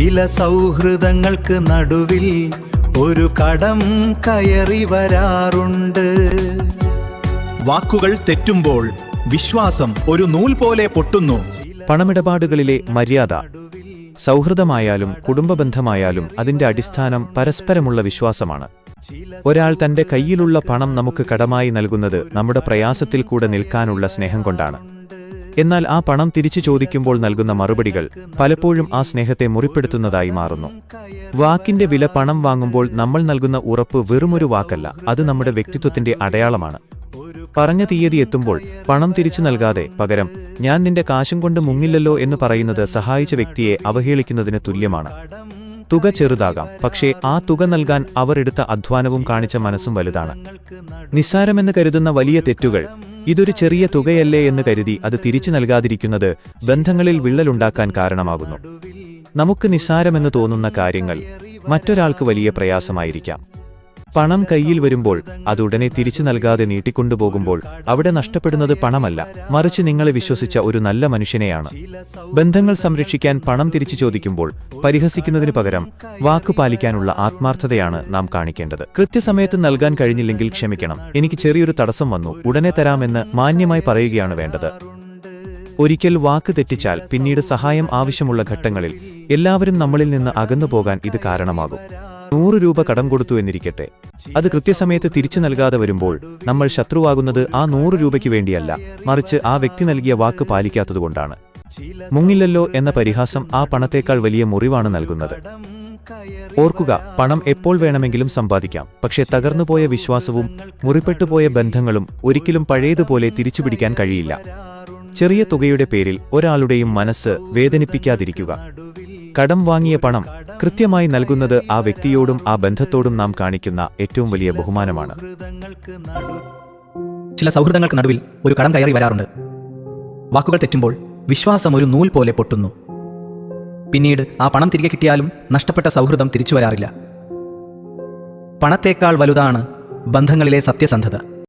ചില സൗഹൃദങ്ങൾക്ക് നടുവിൽ ഒരു കടം കയറി വരാറുണ്ട്. വാക്കുകൾ തെറ്റുമ്പോൾ വിശ്വാസം ഒരു നൂൽ പോലെ പൊട്ടുന്നു. പണമിടപാടുകളിലെ മര്യാദ. സൗഹൃദമായാലും കുടുംബബന്ധമായാലും അതിന്റെ അടിസ്ഥാനം പരസ്പരമുള്ള വിശ്വാസമാണ്. ഒരാൾ തന്റെ കയ്യിലുള്ള പണം നമുക്ക് കടമായി നൽകുന്നത് നമ്മുടെ പ്രയാസത്തിൽ കൂടെ നിൽക്കാനുള്ള സ്നേഹം കൊണ്ടാണ്. എന്നാൽ ആ പണം തിരിച്ചു ചോദിക്കുമ്പോൾ നൽകുന്ന മറുപടികൾ പലപ്പോഴും ആ സ്നേഹത്തെ മുറിപ്പെടുത്തുന്നതായി മാറുന്നു. വാക്കിന്റെ വില. പണം വാങ്ങുമ്പോൾ നമ്മൾ നൽകുന്ന ഉറപ്പ് വെറുമൊരു വാക്കല്ല, അത് നമ്മുടെ വ്യക്തിത്വത്തിന്റെ അടയാളമാണ്. പറഞ്ഞ തീയതി എത്തുമ്പോൾ പണം തിരിച്ചു നൽകാതെ പകരം ഞാൻ നിന്റെ കാശും കൊണ്ട് മുങ്ങില്ലല്ലോ എന്ന് പറയുന്നത് സഹായിച്ച വ്യക്തിയെ അവഹേളിക്കുന്നതിന് തുല്യമാണ്. തുക ചെറുതാകാം, പക്ഷേ ആ തുക നൽകാൻ അവർ എടുത്ത അധ്വാനവും കാണിച്ച മനസ്സും വലുതാണ്. നിസ്സാരമെന്ന് കരുതുന്ന വലിയ തെറ്റുകൾ ഇതൊരു ചെറിയ തുകയല്ലേ എന്ന് കരുതി അത് തിരിച്ചു നൽകാതിരിക്കുന്നത് ബന്ധങ്ങളിൽ വിള്ളലുണ്ടാക്കാൻ കാരണമാകുന്നു. നമുക്ക് നിസ്സാരമെന്ന് തോന്നുന്ന കാര്യങ്ങൾ മറ്റൊരാൾക്ക് വലിയ പ്രയാസമായിരിക്കാം. പണം കയ്യിൽ വരുമ്പോൾ അതുടനെ തിരിച്ചു നൽകാതെ നീട്ടിക്കൊണ്ടുപോകുമ്പോൾ അവിടെ നഷ്ടപ്പെടുന്നത് പണമല്ല, മറിച്ച് നിങ്ങളെ വിശ്വസിച്ച ഒരു നല്ല മനുഷ്യനെയാണ്. ബന്ധങ്ങൾ സംരക്ഷിക്കാൻ പണം തിരിച്ചു ചോദിക്കുമ്പോൾ പരിഹസിക്കുന്നതിനു പകരം വാക്കു പാലിക്കാനുള്ള ആത്മാർത്ഥതയാണ് നാം കാണിക്കേണ്ടത്. കൃത്യസമയത്ത് നൽകാൻ കഴിഞ്ഞില്ലെങ്കിൽ ക്ഷമിക്കണം, എനിക്ക് ചെറിയൊരു തടസ്സം വന്നു, ഉടനെ തരാമെന്ന് മാന്യമായി പറയുകയാണ് വേണ്ടത്. ഒരിക്കൽ വാക്ക് തെറ്റിച്ചാൽ പിന്നീട് സഹായം ആവശ്യമുള്ള ഘട്ടങ്ങളിൽ എല്ലാവരും നമ്മളിൽ നിന്ന് അകന്നുപോകാൻ ഇത് കാരണമാകും. 100 രൂപ കടം കൊടുത്തു എന്നിരിക്കട്ടെ, അത് കൃത്യസമയത്ത് തിരിച്ചു നൽകാതെ വരുമ്പോൾ നമ്മൾ ശത്രുവാകുന്നത് ആ 100 രൂപയ്ക്ക് വേണ്ടിയല്ല, മറിച്ച് ആ വ്യക്തി നൽകിയ വാക്ക് പാലിക്കാത്തതുകൊണ്ടാണ്. മുങ്ങില്ലല്ലോ എന്ന പരിഹാസം ആ പണത്തേക്കാൾ വലിയ മുറിവാണ് നൽകുന്നത്. ഓർക്കുക, പണം എപ്പോൾ വേണമെങ്കിലും സമ്പാദിക്കാം, പക്ഷേ തകർന്നുപോയ വിശ്വാസവും മുറിപ്പെട്ടുപോയ ബന്ധങ്ങളും ഒരിക്കലും പഴയതുപോലെ തിരിച്ചുപിടിക്കാൻ കഴിയില്ല. ചെറിയ തുകയുടെ പേരിൽ ഒരാളുടെയും മനസ്സ് വേദനിപ്പിക്കാതിരിക്കുക. കടം വാങ്ങിയ പണം കൃത്യമായി നൽകുന്നത് ആ വ്യക്തിയോടും ആ ബന്ധത്തോടും നാം കാണിക്കുന്ന ഏറ്റവും വലിയ ബഹുമാനമാണ്. ചില സൗഹൃദങ്ങൾക്ക് നടുവിൽ ഒരു കടം കയറി വരാറുണ്ട്. വാക്കുകൾ തെറ്റുമ്പോൾ വിശ്വാസം ഒരു നൂൽ പോലെ പൊട്ടുന്നു. പിന്നീട് ആ പണം തിരികെ കിട്ടിയാലും നഷ്ടപ്പെട്ട സൗഹൃദം തിരിച്ചു വരാറില്ല. പണത്തേക്കാൾ വലുതാണ് ബന്ധങ്ങളിലെ സത്യസന്ധത.